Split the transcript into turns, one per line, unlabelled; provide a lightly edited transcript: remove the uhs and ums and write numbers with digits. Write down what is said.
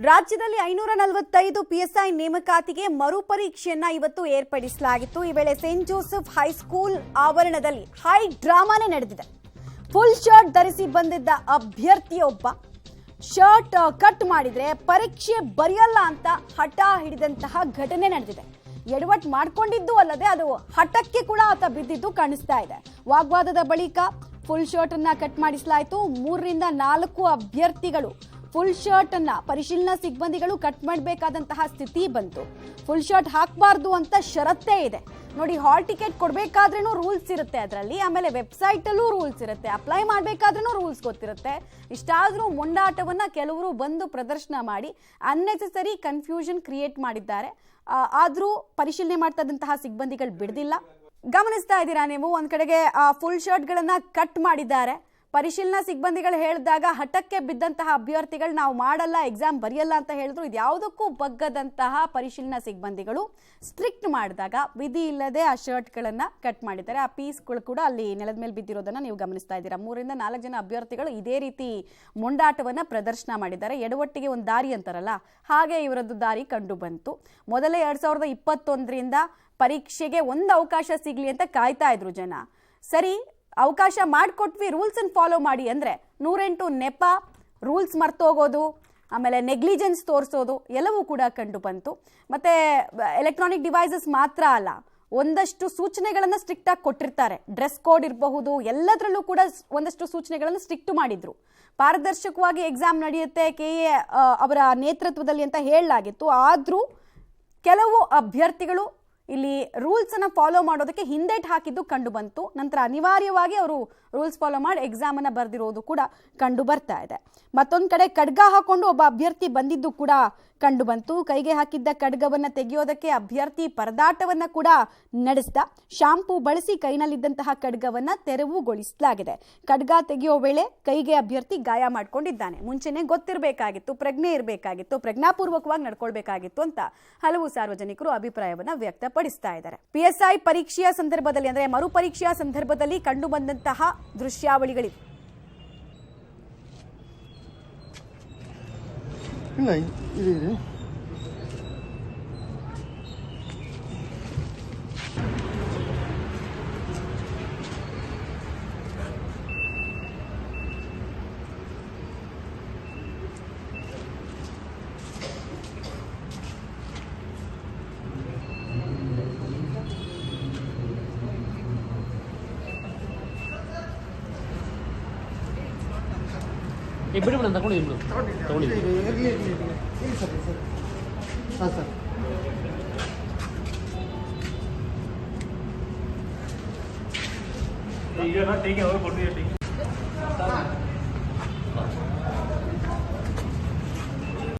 ರಾಜ್ಯದಲ್ಲಿ 545 ಪಿಎಸ್ಐ ನೇಮಕಾತಿಗೆ ಮರುಪರೀಕ್ಷೆಯನ್ನ ಇವತ್ತು ಏರ್ಪಡಿಸಲಾಗಿತ್ತು. ಈ ವೇಳೆ ಸೇಂಟ್ ಜೋಸೆಫ್ ಹೈಸ್ಕೂಲ್ ಆವರಣದಲ್ಲಿ ಹೈ ಡ್ರಾಮಾನೇ ನಡೆದಿದೆ. ಫುಲ್ ಶರ್ಟ್ ಧರಿಸಿ ಬಂದಿದ್ದ ಅಭ್ಯರ್ಥಿಯೊಬ್ಬ ಶರ್ಟ್ ಕಟ್ ಮಾಡಿದ್ರೆ ಪರೀಕ್ಷೆ ಬರೆಯಲ್ಲ ಅಂತ ಹಠ ಹಿಡಿದಂತಹ ಘಟನೆ ನಡೆದಿದೆ. ಎಡವಟ್ ಮಾಡ್ಕೊಂಡಿದ್ದು ಅಲ್ಲದೆ ಅದು ಹಠಕ್ಕೆ ಕೂಡ ಆತ ಬಿದ್ದಿದ್ದು ಕಾಣಿಸ್ತಾ ಇದೆ. ವಾಗ್ವಾದದ ಬಳಿಕ ಫುಲ್ ಶರ್ಟ್ ಅನ್ನ ಕಟ್ ಮಾಡಿಸಲಾಯಿತು. 3 ರಿಂದ 4 ಅಭ್ಯರ್ಥಿಗಳು ಫುಲ್ ಶರ್ಟ್ ಅನ್ನ ಪರಿಶೀಲನಾ ಸಿಬ್ಬಂದಿಗಳು ಕಟ್ ಮಾಡಬೇಕಾದಂತಹ ಸ್ಥಿತಿ ಬಂತು. ಫುಲ್ ಶರ್ಟ್ ಹಾಕಬಾರ್ದು ಅಂತ ಷರತ್ತೇ ಇದೆ ನೋಡಿ. ಹಾಲ್ ಟಿಕೆಟ್ ಕೊಡಬೇಕಾದ್ರೂ ರೂಲ್ಸ್ ಇರುತ್ತೆ ಅದರಲ್ಲಿ, ಆಮೇಲೆ ವೆಬ್ಸೈಟ್ ಅಲ್ಲೂ ರೂಲ್ಸ್ ಇರುತ್ತೆ, ಅಪ್ಲೈ ಮಾಡಬೇಕಾದ್ರೂ ರೂಲ್ಸ್ ಗೊತ್ತಿರುತ್ತೆ. ಇಷ್ಟಾದ್ರೂ ಮೊಂಡಾಟವನ್ನ ಕೆಲವರು ಬಂದು ಪ್ರದರ್ಶನ ಮಾಡಿ ಅನ್ನೆಸೆಸರಿ ಕನ್ಫ್ಯೂಷನ್ ಕ್ರಿಯೇಟ್ ಮಾಡಿದ್ದಾರೆ. ಆದ್ರೂ ಪರಿಶೀಲನೆ ಮಾಡ್ತಾ ಇದ್ದಂತಹ ಸಿಬ್ಬಂದಿಗಳು ಬಿಡದಿಲ್ಲ. ಗಮನಿಸ್ತಾ ಇದ್ದೀರಾ ನೀವು, ಒಂದ್ ಕಡೆಗೆ ಫುಲ್ ಶರ್ಟ್ ಗಳನ್ನ ಕಟ್ ಮಾಡಿದ್ದಾರೆ. ಪರಿಶೀಲನಾ ಸಿಬ್ಬಂದಿಗಳು ಹೇಳಿದಾಗ ಹಠಕ್ಕೆ ಬಿದ್ದಂತಹ ಅಭ್ಯರ್ಥಿಗಳು ನಾವು ಮಾಡಲ್ಲ, ಎಕ್ಸಾಮ್ ಬರೆಯಲ್ಲ ಅಂತ ಹೇಳಿದ್ರು. ಇದ್ಯಾವುದಕ್ಕೂ ಬಗ್ಗದಂತಹ ಪರಿಶೀಲನಾ ಸಿಬ್ಬಂದಿಗಳು ಸ್ಟ್ರಿಕ್ಟ್ ಮಾಡಿದಾಗ ವಿಧಿ ಇಲ್ಲದೆ ಆ ಶರ್ಟ್ಗಳನ್ನ ಕಟ್ ಮಾಡಿದ್ದಾರೆ. ಆ ಪೀಸ್ಗಳು ಕೂಡ ಅಲ್ಲಿ ನೆಲದ ಮೇಲೆ ಬಿದ್ದಿರೋದನ್ನ ನೀವು ಗಮನಿಸ್ತಾ ಇದ್ದೀರಾ. 3 ರಿಂದ 4 ಜನ ಅಭ್ಯರ್ಥಿಗಳು ಇದೇ ರೀತಿ ಮೊಂಡಾಟವನ್ನ ಪ್ರದರ್ಶನ ಮಾಡಿದ್ದಾರೆ. ಎಡವಟ್ಟಿಗೆ ಒಂದು ದಾರಿ ಅಂತಾರಲ್ಲ, ಹಾಗೆ ಇವರದ್ದು ದಾರಿ ಕಂಡು ಬಂತು. ಮೊದಲೇ 2021ರಿಂದ ಪರೀಕ್ಷೆಗೆ ಒಂದು ಅವಕಾಶ ಸಿಗ್ಲಿ ಅಂತ ಕಾಯ್ತಾ ಇದ್ರು ಜನ. ಸರಿ, ಅವಕಾಶ ಮಾಡಿಕೊಟ್ವಿ, ರೂಲ್ಸ್ ಅನ್ನು ಫಾಲೋ ಮಾಡಿ ಅಂದರೆ 108 ನೆಪ, ರೂಲ್ಸ್ ಮರ್ತೋಗೋದು, ಆಮೇಲೆ ನೆಗ್ಲಿಜೆನ್ಸ್ ತೋರಿಸೋದು ಎಲ್ಲವೂ ಕೂಡ ಕಂಡು ಬಂತು. ಮತ್ತು ಎಲೆಕ್ಟ್ರಾನಿಕ್ ಡಿವೈಸಸ್ ಮಾತ್ರ ಅಲ್ಲ, ಒಂದಷ್ಟು ಸೂಚನೆಗಳನ್ನು ಸ್ಟ್ರಿಕ್ಟಾಗಿ ಕೊಟ್ಟಿರ್ತಾರೆ. ಡ್ರೆಸ್ ಕೋಡ್ ಇರಬಹುದು, ಎಲ್ಲದರಲ್ಲೂ ಕೂಡ ಒಂದಷ್ಟು ಸೂಚನೆಗಳನ್ನು ಸ್ಟ್ರಿಕ್ಟ್ ಮಾಡಿದ್ರು. ಪಾರದರ್ಶಕವಾಗಿ ಎಕ್ಸಾಮ್ ನಡೆಯುತ್ತೆ KA ಅವರ ನೇತೃತ್ವದಲ್ಲಿ ಅಂತ ಹೇಳಲಾಗಿತ್ತು. ಆದರೂ ಕೆಲವು ಅಭ್ಯರ್ಥಿಗಳು ಇಲ್ಲಿ ರೂಲ್ಸ್ ಅನ್ನ ಫಾಲೋ ಮಾಡೋದಕ್ಕೆ ಹಿಂದೇಟ್ ಹಾಕಿದ್ದು ಕಂಡು ಬಂತು. ನಂತರ ಅನಿವಾರ್ಯವಾಗಿ ಅವರು ರೂಲ್ಸ್ ಫಾಲೋ ಮಾಡಿ ಎಕ್ಸಾಮ್ ಅನ್ನ ಬರೆದಿರೋದು ಕೂಡ ಕಂಡು ಬರ್ತಾ ಇದೆ. ಮತ್ತೊಂದು ಕಡೆ ಖಡ್ಗ ಹಾಕೊಂಡು ಒಬ್ಬ ಅಭ್ಯರ್ಥಿ ಬಂದಿದ್ದು ಕೂಡ ಕಂಡು ಬಂತು. ಕೈಗೆ ಹಾಕಿದ್ದ ಖಡ್ಗವನ್ನ ತೆಗೆಯೋದಕ್ಕೆ ಅಭ್ಯರ್ಥಿ ಪರದಾಟವನ್ನ ಕೂಡ ನಡೆಸಿದ. ಶಾಂಪೂ ಬಳಸಿ ಕೈನಲ್ಲಿದ್ದಂತಹ ಖಡ್ಗವನ್ನ ತೆರವುಗೊಳಿಸಲಾಗಿದೆ. ಖಡ್ಗ ತೆಗೆಯೋ ವೇಳೆ ಕೈಗೆ ಅಭ್ಯರ್ಥಿ ಗಾಯ ಮಾಡ್ಕೊಂಡಿದ್ದಾನೆ. ಮುಂಚೆನೆ ಗೊತ್ತಿರಬೇಕಾಗಿತ್ತು, ಪ್ರಜ್ಞೆ ಇರಬೇಕಾಗಿತ್ತು, ಪ್ರಜ್ಞಾಪೂರ್ವಕವಾಗಿ ನಡ್ಕೊಳ್ಬೇಕಾಗಿತ್ತು ಅಂತ ಹಲವು ಸಾರ್ವಜನಿಕರು ಅಭಿಪ್ರಾಯವನ್ನ ವ್ಯಕ್ತಪಡಿಸ್ತಾ ಇದ್ದಾರೆ. PSI ಪರೀಕ್ಷೆಯ ಸಂದರ್ಭದಲ್ಲಿ ಅಂದ್ರೆ ಮರುಪರೀಕ್ಷೆಯ ಸಂದರ್ಭದಲ್ಲಿ ಕಂಡು ಬಂದಂತಹ ದೃಶ್ಯಾವಳಿಗಳಿವೆ.
ಇಲ್ಲ ಇದೆ
ಬಿಡಿ ಮೇಡಮ್, ತಗೊಂಡು ತಗೊಂಡು
ಹಾಂ ಸರ್.
ಈಗ ಟೀಕೆ ಹೋಗಿ ಕೊಟ್ಟಿದ್ದೀವಿ.